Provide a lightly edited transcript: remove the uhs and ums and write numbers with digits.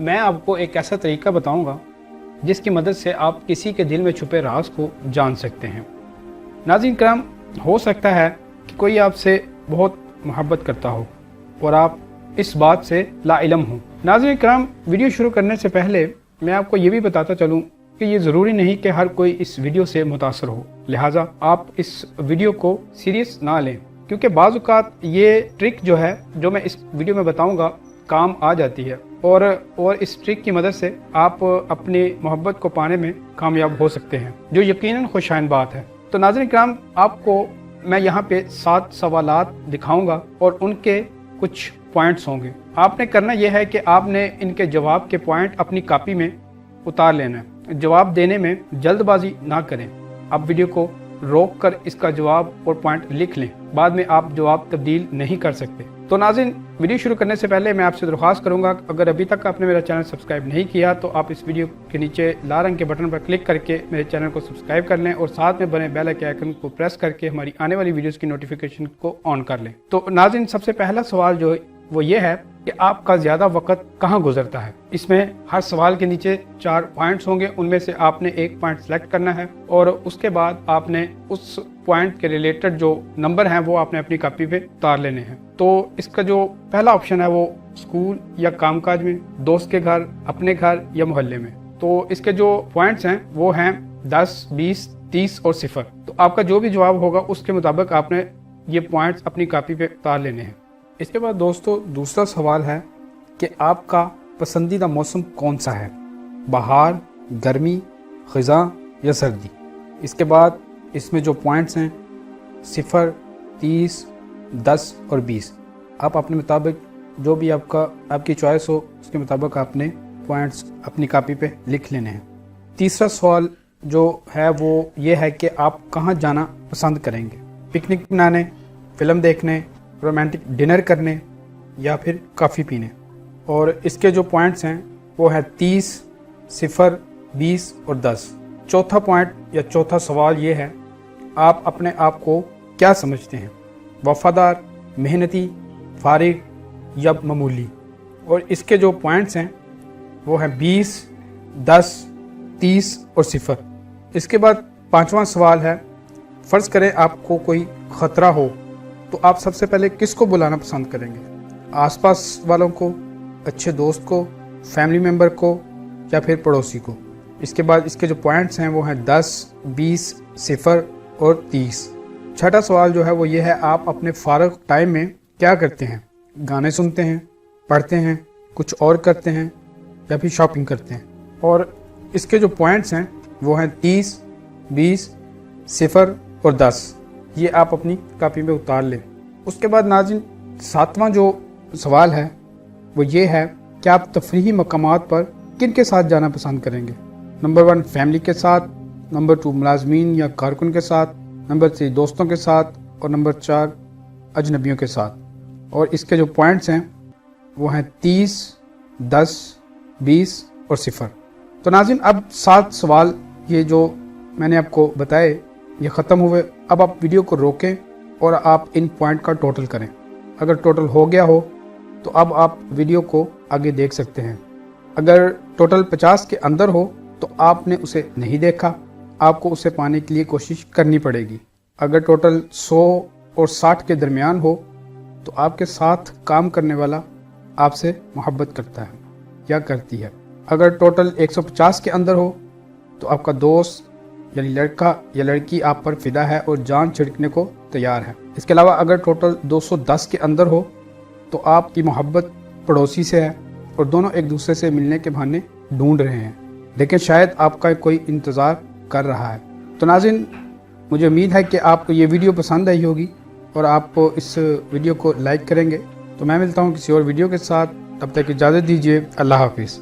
میں آپ کو ایک ایسا طریقہ بتاؤں گا جس کی مدد سے آپ کسی کے دل میں چھپے راز کو جان سکتے ہیں۔ ناظرین کرام، ہو سکتا ہے کہ کوئی آپ سے بہت محبت کرتا ہو اور آپ اس بات سے لا علم ہوں۔ ناظرین کرام، ویڈیو شروع کرنے سے پہلے میں آپ کو یہ بھی بتاتا چلوں کہ یہ ضروری نہیں کہ ہر کوئی اس ویڈیو سے متاثر ہو، لہٰذا آپ اس ویڈیو کو سیریس نہ لیں، کیونکہ بعض اوقات یہ ٹرک جو ہے جو میں اس ویڈیو میں بتاؤں گا کام آ جاتی ہے اور اس ٹرک کی مدد سے آپ اپنی محبت کو پانے میں کامیاب ہو سکتے ہیں، جو یقیناً خوشائن بات ہے۔ تو ناظرین کرام، آپ کو میں یہاں پہ 7 سوالات دکھاؤں گا اور ان کے کچھ پوائنٹس ہوں گے۔ آپ نے کرنا یہ ہے کہ آپ نے ان کے جواب کے پوائنٹ اپنی کاپی میں اتار لینا ہے۔ جواب دینے میں جلد بازی نہ کریں، آپ ویڈیو کو روک کر اس کا جواب اور پوائنٹ لکھ لیں، بعد میں آپ جواب تبدیل نہیں کر سکتے۔ تو ناظرین، ویڈیو شروع کرنے سے پہلے میں آپ سے درخواست کروں گا، اگر ابھی تک آپ نے میرا چینل سبسکرائب نہیں کیا تو آپ اس ویڈیو کے نیچے لال رنگ کے بٹن پر کلک کر کے میرے چینل کو سبسکرائب کر لیں اور ساتھ میں بنے بیل آئیکن کو پریس کر کے ہماری آنے والی ویڈیوز کی نوٹیفیکیشن کو آن کر لیں۔ تو ناظرین، سب سے پہلا سوال جو وہ یہ ہے کہ آپ کا زیادہ وقت کہاں گزرتا ہے۔ اس میں ہر سوال کے نیچے 4 پوائنٹس ہوں گے، ان میں سے آپ نے ایک پوائنٹ سلیکٹ کرنا ہے اور اس کے بعد آپ نے اس پوائنٹ کے ریلیٹڈ جو نمبر ہیں وہ آپ نے اپنی کاپی پہ اتار لینے ہیں۔ تو اس کا جو پہلا آپشن ہے وہ اسکول یا کام کاج میں، دوست کے گھر، اپنے گھر یا محلے میں۔ تو اس کے جو پوائنٹس ہیں وہ ہیں 10، 20، 30 اور 0۔ تو آپ کا جو بھی جواب ہوگا اس کے مطابق آپ نے یہ پوائنٹس اپنی کاپی پہ اتار لینے ہیں۔ اس کے بعد دوستو، دوسرا سوال ہے کہ آپ کا پسندیدہ موسم کون سا ہے، بہار، گرمی، خزاں یا سردی۔ اس کے بعد اس میں جو پوائنٹس ہیں 0، 30، 10 اور 20، آپ اپنے مطابق جو بھی آپ کی چوائس ہو اس کے مطابق آپ نے پوائنٹس اپنی کاپی پہ لکھ لینے ہیں۔ تیسرا سوال جو ہے وہ یہ ہے کہ آپ کہاں جانا پسند کریں گے، پکنک منانے، فلم دیکھنے، رومانٹک ڈنر کرنے یا پھر کافی پینے۔ اور اس کے جو پوائنٹس ہیں وہ ہے 30، 0، 20 اور 10۔ چوتھا پوائنٹ یا چوتھا سوال یہ ہے، آپ اپنے آپ کو کیا سمجھتے ہیں، وفادار، محنتی، فارغ یا معمولی۔ اور اس کے جو پوائنٹس ہیں وہ ہیں 20، 10، 30 اور 0۔ اس کے بعد پانچواں سوال ہے، فرض کریں آپ کو کوئی خطرہ ہو تو آپ سب سے پہلے کس کو بلانا پسند کریں گے، آس پاس والوں کو، اچھے دوست کو، فیملی ممبر کو یا پھر پڑوسی کو۔ اس کے بعد اس کے جو پوائنٹس ہیں وہ ہیں 10، 20، 0 اور 30۔ چھٹا سوال جو ہے وہ یہ ہے، آپ اپنے فارغ ٹائم میں کیا کرتے ہیں، گانے سنتے ہیں، پڑھتے ہیں، کچھ اور کرتے ہیں یا پھر شاپنگ کرتے ہیں۔ اور اس کے جو پوائنٹس ہیں وہ ہیں 30، 20، 0 اور 10۔ یہ آپ اپنی کاپی میں اتار لیں۔ اس کے بعد ناظرین، 7واں جو سوال ہے وہ یہ ہے کہ آپ تفریحی مقامات پر کن کے ساتھ جانا پسند کریں گے۔ نمبر 1 فیملی کے ساتھ، نمبر 2 ملازمین یا کارکن کے ساتھ، نمبر 3 دوستوں کے ساتھ اور نمبر 4 اجنبیوں کے ساتھ۔ اور اس کے جو پوائنٹس ہیں وہ ہیں 30، 10، 20 اور 0۔ تو ناظرین، اب 7 سوال یہ جو میں نے آپ کو بتائے یہ ختم ہوئے۔ اب آپ ویڈیو کو روکیں اور آپ ان پوائنٹ کا ٹوٹل کریں۔ اگر ٹوٹل ہو گیا ہو تو اب آپ ویڈیو کو آگے دیکھ سکتے ہیں۔ اگر ٹوٹل 50 کے اندر ہو تو آپ نے اسے نہیں دیکھا، آپ کو اسے پانے کے لیے کوشش کرنی پڑے گی۔ اگر ٹوٹل 100 اور 60 کے درمیان ہو تو آپ کے ساتھ کام کرنے والا آپ سے محبت کرتا ہے یا کرتی ہے۔ اگر ٹوٹل 150 کے اندر ہو تو آپ کا دوست یعنی لڑکا یا لڑکی آپ پر فدا ہے اور جان چھڑکنے کو تیار ہے۔ اس کے علاوہ اگر ٹوٹل 210 کے اندر ہو تو آپ کی محبت پڑوسی سے ہے اور دونوں ایک دوسرے سے ملنے کے بہانے ڈھونڈ رہے ہیں، لیکن شاید آپ کا کوئی انتظار کر رہا ہے۔ تو ناظرین، مجھے امید ہے کہ آپ کو یہ ویڈیو پسند آئی ہوگی اور آپ اس ویڈیو کو لائک کریں گے۔ تو میں ملتا ہوں کسی اور ویڈیو کے ساتھ، تب تک اجازت دیجیے، اللہ حافظ۔